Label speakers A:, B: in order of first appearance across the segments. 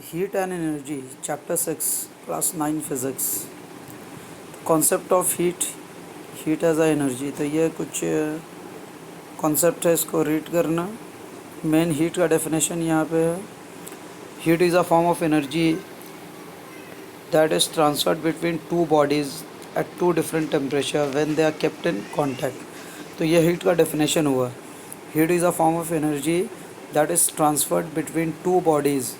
A: Heat and Energy, Chapter 6, Class 9 Physics. Concept of heat, heat as a energy. तो ये कुछ concept है, इसको रीड करना. मेन हीट का डेफिनेशन यहाँ पे है. Heat is a form of energy that is transferred between two bodies at two different temperature when they are kept in contact. तो ये हीट का डेफिनेशन हुआ. Heat is a form of energy that is transferred between two bodies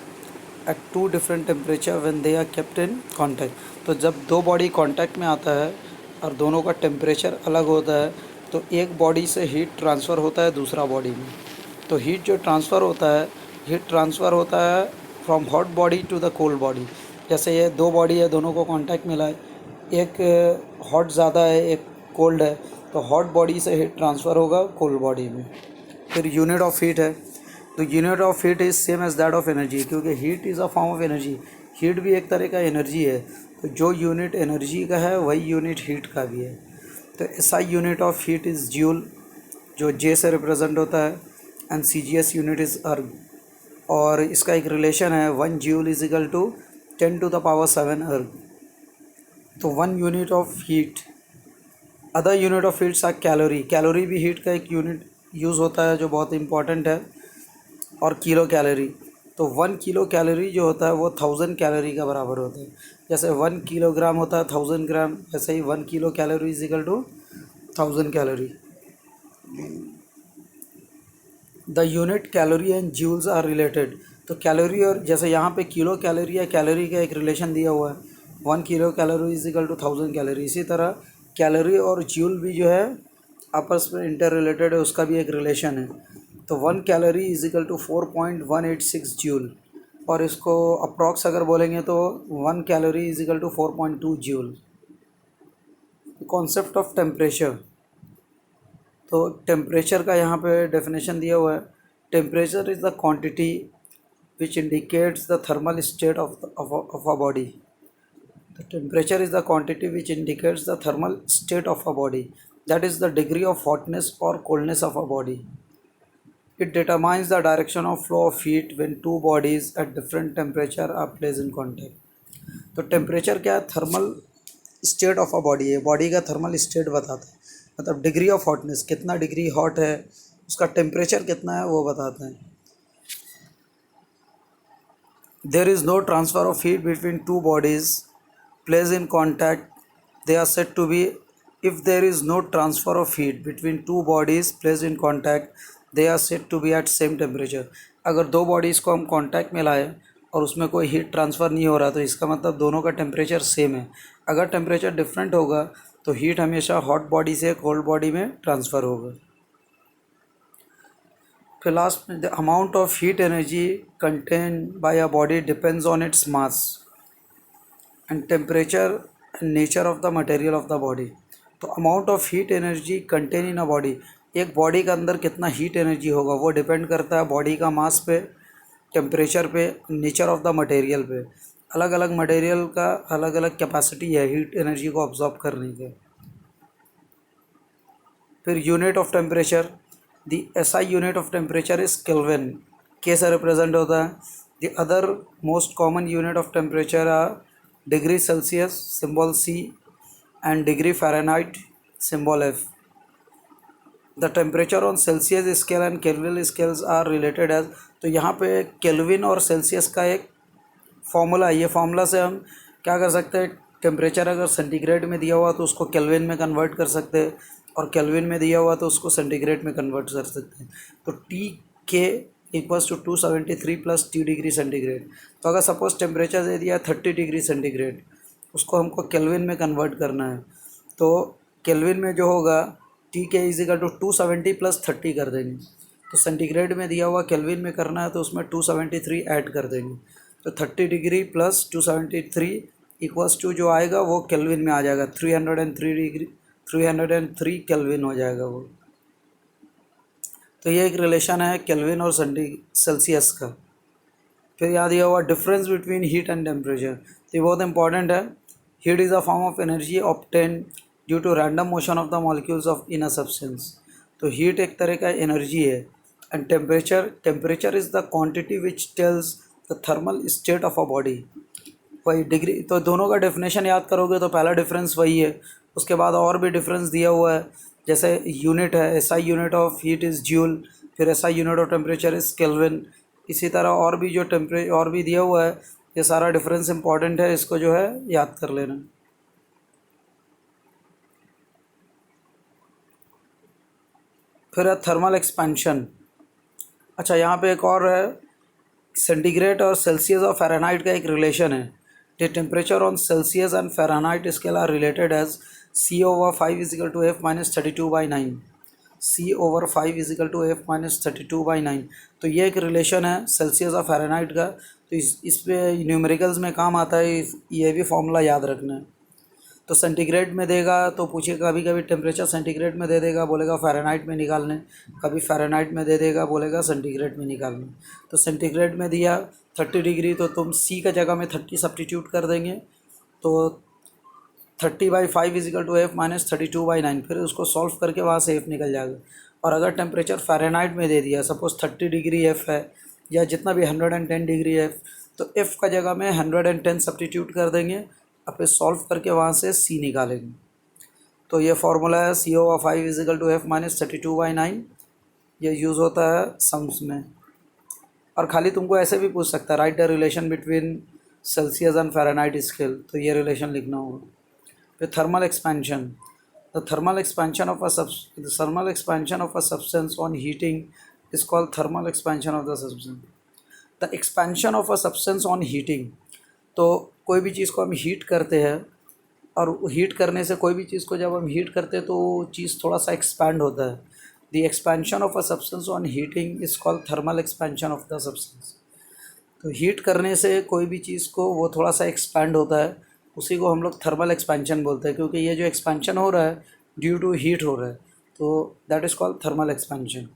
A: at two different temperature when they are kept in contact. तो जब दो body contact में आता है और दोनों का टेम्परेचर अलग होता है तो एक बॉडी से हीट ट्रांसफ़र होता है दूसरा बॉडी में. तो हीट जो ट्रांसफ़र होता है, हीट ट्रांसफ़र होता है from hot body to the cold body. जैसे ये दो बॉडी है, दोनों को कांटेक्ट मिला है, एक हॉट ज़्यादा है एक कोल्ड है, तो हॉट बॉडी से हीट ट्रांसफ़र होगा कोल्ड बॉडी में. फिर यूनिट ऑफ हीट है. तो unit of heat is same as that of energy, क्योंकि heat is a form of energy. Heat भी एक तरह का एनर्जी है. तो जो यूनिट एनर्जी का है वही यूनिट हीट का भी है. तो ऐसा unit of heat is joule, जो जे से रिप्रेजेंट होता है, and C G S unit is erg. और इसका एक रिलेशन है, 1 joule is equal to 10⁻⁷ erg. तो 1 unit of heat. Other unit of heats are calorie. Calorie भी हीट का एक यूनिट यूज़ होता है जो बहुत इंपॉर्टेंट है. और किलो कैलोरी. तो 1 किलो कैलोरी जो होता है वो 1000 कैलोरी का बराबर होता है. जैसे 1 किलोग्राम होता है 1000 ग्राम, वैसे ही 1 kilo calorie is equal to 1000 calorie. The unit calorie and joules are related. तो कैलोरी और जैसे यहाँ पे किलो कैलोरी या कैलोरी का एक रिलेशन दिया हुआ है, 1 kilo calorie is equal to 1000 calorie. इसी तरह कैलोरी और जूल भी जो है आपस में इंटर रिलेटेड है, उसका भी एक रिलेशन है. तो 1 calorie is equal to 4.186 joule. और इसको अप्रॉक्स अगर बोलेंगे तो 1 calorie is equal to 4.2 joule. Concept of temperature. तो टेम्परेचर का यहाँ पे डेफिनेशन दिया हुआ है. Temperature is the quantity which indicates the thermal state of a body. The temperature is the quantity which indicates the thermal state of a body. That is the degree of hotness or coldness of a body. It determines the direction of flow of heat when two bodies at different temperature are placed in contact. तो temperature क्या है? Thermal state of a body है. Body का thermal state बताता है, मतलब degree of hotness, कितना degree hot है, उसका टेम्परेचर कितना है वो बताता है. There is no transfer of heat between two bodies placed in contact. They are said to be, if there is no transfer of heat between two bodies placed in contact, they are said to be at same temperature. अगर दो bodies को हम contact में लाए और उसमें कोई heat transfer नहीं हो रहा तो इसका मतलब दोनों का टेम्परेचर सेम है. अगर टेम्परेचर डिफरेंट होगा तो हीट हमेशा हॉट बॉडी से कोल्ड बॉडी में ट्रांसफ़र होगा. फिर लास्ट में, the amount of heat energy contain by a body depends on its mass and temperature and nature of the material of the body. तो amount of heat energy contain in a body, एक body के अंदर कितना heat energy होगा वो depend करता है body का मास पे, टेम्परेचर पे, नेचर ऑफ द मटेरियल पे. अलग अलग मटेरियल का अलग अलग कैपेसिटी है हीट एनर्जी को ऑब्जॉर्ब करने के. फिर unit of temperature. The SI unit of temperature is kelvin, K से रिप्रेजेंट होता है. The other most common unit of temperature are degree Celsius, symbol C, and degree Fahrenheit, symbol F. The temperature on Celsius scale and kelvin scales are related as. तो यहाँ पे kelvin और Celsius का एक formula है. ये formula से हम क्या कर सकते हैं, टेम्परेचर अगर सेंटीग्रेड में दिया हुआ तो उसको केल्विन में कन्वर्ट कर सकते हैं, और केल्विन में दिया हुआ तो उसको सेंटीग्रेड में कन्वर्ट कर सकते हैं. तो TK equals to 273 plus T degree centigrade. तो अगर सपोज टेम्परेचर दे दिया 30 डिग्री सेंटीग्रेड, उसको हमको केल्विन में कन्वर्ट करना है. तो केल्विन में जो होगा TK is equal to 270 plus 30 कर देंगे. तो सेंटीग्रेड में दिया हुआ केल्विन में करना है तो उसमें 273 ऐड कर देंगे. तो 30 डिग्री प्लस 273 इक्वल्स टू जो आएगा वो केल्विन में आ जाएगा, 303 डिग्री, 303 केल्विन हो जाएगा वो. तो ये एक रिलेशन है केल्विन और सेल्सियस का. फिर याद दिया हुआ difference between heat and temperature. तो ये बहुत इंपॉर्टेंट है. Heat is a form of energy obtain due to random motion of the molecules of in a substance. तो हीट एक तरह का एनर्जी है. And temperature is the quantity which tells the thermal state of a body, वही degree. तो दोनों का definition याद करोगे तो पहला डिफरेंस वही है। उसके बाद और भी डिफरेंस दिया हुआ है, जैसे यूनिट है, SI unit of heat is joule, फिर SI unit of temperature is kelvin. इसी तरह और भी जो और भी दिया हुआ है, ये सारा डिफरेंस इंपॉर्टेंट है, इसको जो है याद कर लेना। फिर है थर्मल एक्सपेंशन। अच्छा, यहाँ पे एक और है, सेंटीग्रेड और सेल्सियस और फ़ारेनहाइट का एक रिलेशन है। The temperature on Celsius and Fahrenheit scale are related as C/5 is equal to F-32/9। C/5 is equal to F-32/9। तो ये एक रिलेशन है सेल्सियस और फ़ारेनहाइट का। तो इस पे न्यूमेरिकल्स में काम आता है, ये भी फॉर्मूला याद रखना है। तो सेंटीग्रेड में देगा तो पूछेगा, कभी कभी टेम्परेचर सेंटीग्रेड में दे देगा, बोलेगा फ़ारेनहाइट में निकालने, कभी फ़ारेनहाइट में दे देगा, बोलेगा सेंटीग्रेड में निकालने। तो सेंटीग्रेड में दिया 30 डिग्री, तो तुम C का जगह में 30 सब्स्टिट्यूट कर देंगे, तो 30/5 इजिकल टू F-32/9। फिर उसको सॉल्व करके वहाँ से F निकल जाएगा। और अगर टेम्परेचर फ़ारेनहाइट में दे दिया, सपोज़ 30 डिग्री F है, या जितना भी 110 डिग्री F, तो F का जगह में 110 सब्स्टिट्यूट कर देंगे, अब फिर सॉल्व करके वहाँ से C निकालेंगे। तो ये फार्मूला है C/5 इजिकल टू F-32/9। ये यूज़ होता है सम्स में। और खाली तुमको ऐसे भी पूछ सकता है, right the relation between Celsius and Fahrenheit scale, तो ये रिलेशन लिखना होगा। फिर thermal expansion. The thermal expansion of a substance on heating is called thermal expansion of the substance. The expansion of a substance on heating, तो कोई भी चीज़ को हम हीट करते हैं, और हीट करने से कोई भी चीज़ को जब हम हीट करते हैं तो वो चीज़ थोड़ा सा एक्सपैंड होता है। The expansion of a substance on heating is called thermal expansion of the substance. तो हीट करने से कोई भी चीज़ को वो थोड़ा सा एक्सपैंड होता है, उसी को हम लोग थर्मल एक्सपेंशन बोलते हैं, क्योंकि ये जो एक्सपेंशन हो रहा है ड्यू टू हीट हो रहा है, तो that is called thermal expansion.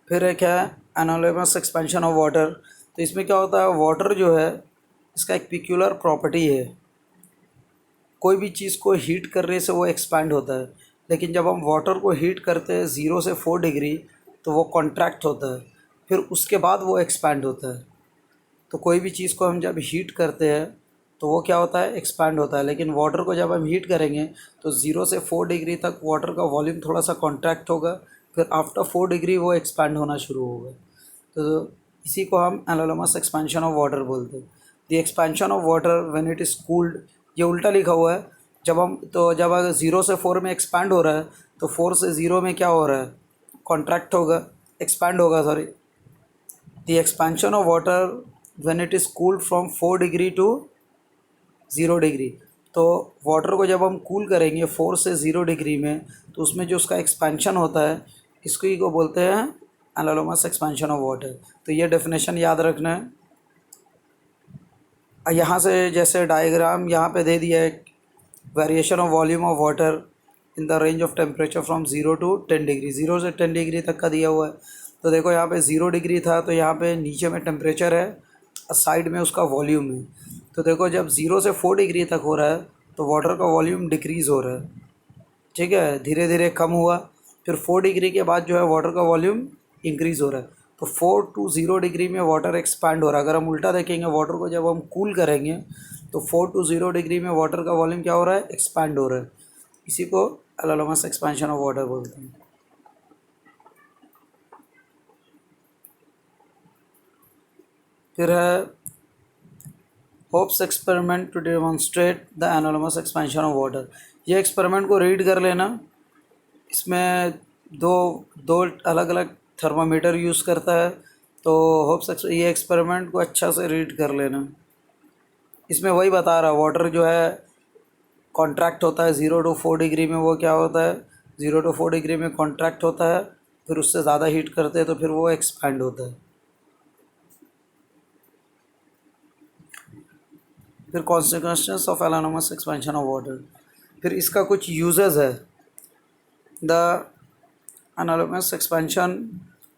A: फिर एक है एनालोमस एक्सपेंशन ऑफ वाटर। तो इसमें क्या होता है, वाटर जो है इसका एक पिक्यूलर प्रॉपर्टी है, कोई भी चीज़ को हीट करने से वो एक्सपैंड होता है, लेकिन जब हम वाटर को हीट करते हैं 0 से 4 डिग्री तो वो कॉन्ट्रैक्ट होता है, फिर उसके बाद वो एक्सपैंड होता है। तो कोई भी चीज़ को हम जब हीट करते हैं तो वो क्या होता है, एक्सपैंड होता है, लेकिन वाटर को जब हम हीट करेंगे तो 0 से 4 डिग्री तक वाटर का वॉल्यूम थोड़ा सा कॉन्ट्रैक्ट होगा, फिर आफ्टर 4 डिग्री वो एक्सपैंड होना शुरू होगा। तो इसी को हम एनालोमस एक्सपेंशन ऑफ वाटर बोलते हैं। The expansion of water when it is cooled, ये उल्टा लिखा हुआ है, जब अगर 0 से 4 में एक्सपैंड हो रहा है तो 4 से 0 में क्या हो रहा है, कॉन्ट्रैक्ट होगा, एक्सपैंड होगा, sorry. The expansion of water when it is cooled from 4 degree to 0 degree, तो वाटर को जब हम कूल करेंगे 4 से 0 डिग्री में, तो उसमें जो उसका एक्सपेंशन होता है, इसको ही को बोलते हैं एनालोमस एक्सपेंशन ऑफ वाटर। तो ये डेफिनेशन याद रखना है। यहाँ से जैसे डायग्राम यहाँ पे दे दिया है, variation of volume of water in the range of temperature from 0 to 10 degree, 0 से 10 डिग्री तक का दिया हुआ है। तो देखो यहाँ पे 0 डिग्री था, तो यहाँ पे नीचे में टेम्परेचर है, साइड में उसका वॉल्यूम है। तो देखो जब 0 से 4 डिग्री तक हो रहा है तो वाटर का वॉल्यूम डिक्रीज़ हो रहा है, ठीक है, धीरे धीरे कम हुआ, फिर 4 डिग्री के बाद जो है वाटर का वॉल्यूम इंक्रीज़ हो रहा है। तो 4 to 0 डिग्री में वाटर एक्सपैंड हो रहा है। अगर हम उल्टा देखेंगे, वाटर को जब हम कूल करेंगे तो 4 to 0 डिग्री में वाटर का वॉल्यूम क्या हो रहा है, एक्सपैंड हो रहा है। इसी को एनालोमस एक्सपेंशन ऑफ वाटर बोलते हैं। फिर है Hope's experiment to demonstrate the anomalous expansion of water. ये एक्सपेरिमेंट को रीड कर लेना। इसमें दो अलग अलग थर्मामीटर यूज़ करता है, तो होप्स ये एक्सपेरिमेंट को अच्छा से रीड कर लेना। इसमें वही बता रहा, वाटर जो है कॉन्ट्रैक्ट होता है 0 to 4 डिग्री में, वो क्या होता है, 0 to 4 डिग्री में कॉन्ट्रैक्ट होता है, फिर उससे ज़्यादा हीट करते हैं तो फिर वो एक्सपैंड होता है। फिर consequences of anomalous expansion of water, फिर इसका कुछ यूजेस है। The anomalous expansion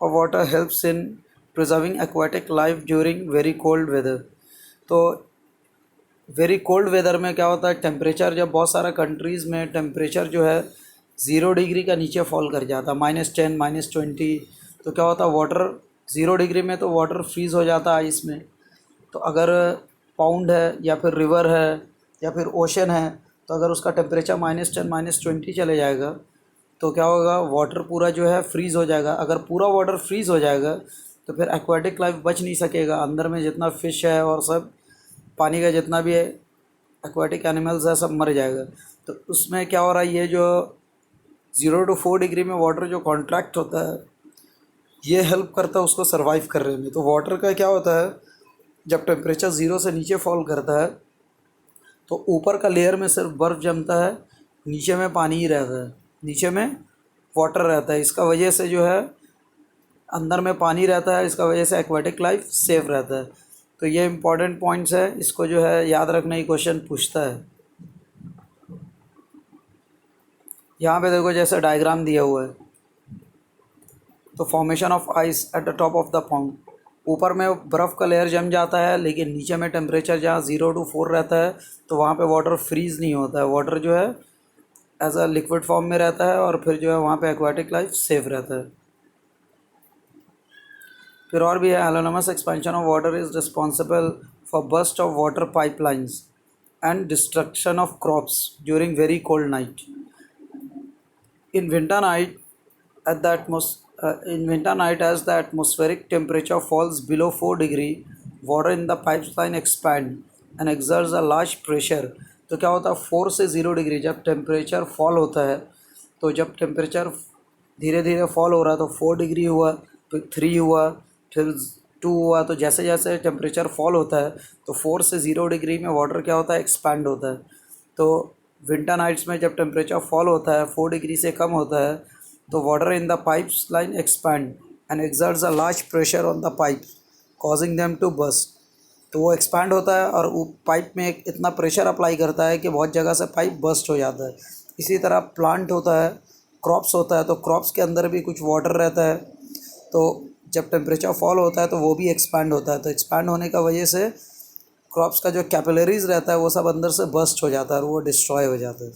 A: of water helps in preserving aquatic life during very cold weather. तो वेरी कोल्ड वेदर में क्या होता है, टेम्परेचर जब बहुत सारा कंट्रीज़ में टेम्परेचर जो है 0 डिग्री का नीचे फॉल कर जाता है, -10 -20, तो क्या होता है, वाटर 0 डिग्री में तो वाटर फ्रीज़ हो जाता है आइस में। तो अगर पाउंड है या फिर रिवर है या फिर ओशन है, तो अगर उसका टेम्परेचर -10 -20 चले जाएगा तो क्या होगा, वाटर पूरा जो है फ्रीज़ हो जाएगा। अगर पूरा वाटर फ्रीज़ हो जाएगा तो फिर एक्वाटिक लाइफ बच नहीं सकेगा। अंदर में जितना फ़िश है और सब पानी का जितना भी है एक्वाटिक एनिमल्स है सब मर जाएगा। तो उसमें क्या हो रहा है, ये जो 0 to 4 डिग्री में वाटर जो कॉन्ट्रैक्ट होता है ये हेल्प करता है उसको सर्वाइव करने में। तो वाटर का क्या होता है, जब टेम्परेचर 0 से नीचे फॉल करता है तो ऊपर का लेयर में सिर्फ बर्फ़ जमता है, नीचे में पानी ही रहता है, नीचे में वाटर रहता है। इसका वजह से जो है अंदर में पानी रहता है, इसका वजह से एक्वाटिक लाइफ सेफ रहता है। तो ये इंपॉर्टेंट पॉइंट्स है, इसको जो है याद रखना ही क्वेश्चन पूछता है। यहाँ पे देखो जैसे डायग्राम दिया हुआ है, तो formation of ice at the top of the pond, ऊपर में बर्फ़ का लेयर जम जाता है लेकिन नीचे में टेम्परेचर जहाँ 0 to 4 रहता है तो वहाँ पे वाटर फ्रीज़ नहीं होता है। वाटर जो है एज अ लिक्विड फॉर्म में रहता है और फिर जो है वहाँ पे एक्वाटिक लाइफ सेफ रहता है। फिर और भी है, anomalous expansion of water is responsible for burst of water pipelines and destruction of crops during very cold night. In winter night, in winter night, as the atmospheric temperature falls below 4 degree, water in the pipeline expand and exerts a large pressure। तो क्या होता है, 4 से 0 degree जब temperature fall होता है, तो जब टेम्परेचर धीरे धीरे फॉल हो रहा है तो 4 डिग्री हुआ, फिर 3 हुआ, फिर 2 हुआ। तो जैसे जैसे टेम्परेचर फॉल होता है तो 4 से 0 डिग्री में वाटर क्या होता है, एक्सपैंड होता है। तो विंटर नाइट्स में जब टेम्परेचर फॉल होता है 4 डिग्री से कम होता है तो water in the pipes line expand and exerts a large pressure on the pipe causing them to burst. तो वो एक्सपैंड होता है और वो पाइप में एक इतना प्रेशर अप्लाई करता है कि बहुत जगह से पाइप बस्ट हो जाता है। इसी तरह प्लांट होता है, क्रॉप्स होता है, तो क्रॉप्स के अंदर भी कुछ वाटर रहता है। तो जब टेम्परेचर फॉल होता है तो वो भी एक्सपैंड होता है। तो एक्सपैंड होने का वजह से क्रॉप्स का जो कैपिलरीज रहता है वो सब अंदर से बस्ट हो जाता है और वो डिस्ट्रॉय हो जाता है।